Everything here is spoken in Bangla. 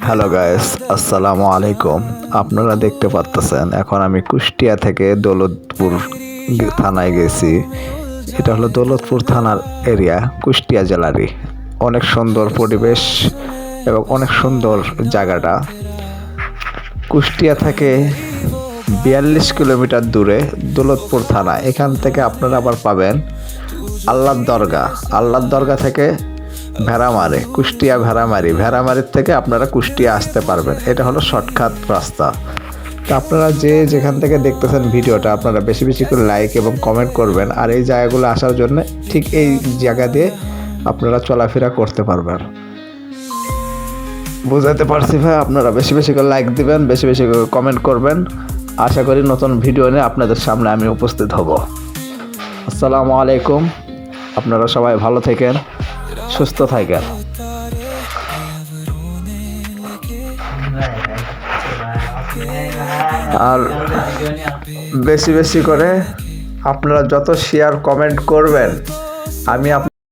হ্যালো গাইস, আসসালামু আলাইকুম। আপনারা দেখতে পাচ্ছেন এখন আমি কুষ্টিয়া থেকে দৌলতপুর থানায় গেছি। এটা হলো দৌলতপুর থানার এরিয়া, কুষ্টিয়া জেলারই। অনেক সুন্দর পরিবেশ এবং অনেক সুন্দর জায়গাটা। কুষ্টিয়া থেকে 42 কিলোমিটার দূরে দৌলতপুর থানা। এখান থেকে আপনারা আবার পাবেন আল্লাহর দরগা থেকে ভেড়ামারি, কুষ্টিয়া ভেড়ামারির থেকে আপনারা কুষ্টিয়া আসতে পারবেন। এটা হলো শর্টকাট রাস্তা। তো আপনারা যেখান থেকে দেখতেছেন ভিডিওটা, আপনারা বেশি বেশি করে লাইক এবং কমেন্ট করবেন। আর এই জায়গাগুলো আসার জন্য ঠিক এই জায়গা দিয়ে আপনারা চলাফেরা করতে পারবেন। বুঝাতে পারছি ভাই? আপনারা বেশি বেশি করে লাইক দিবেন, বেশি বেশি করে কমেন্ট করবেন। আশা করি নতুন ভিডিও নিয়ে আপনাদের সামনে আমি উপস্থিত হব। আসসালামু আলাইকুম। আপনারা সবাই ভালো থাকেন, সুস্থ থাকেন। আর বেশি বেশি করে আপনারা যত শেয়ার কমেন্ট করবেন, আমি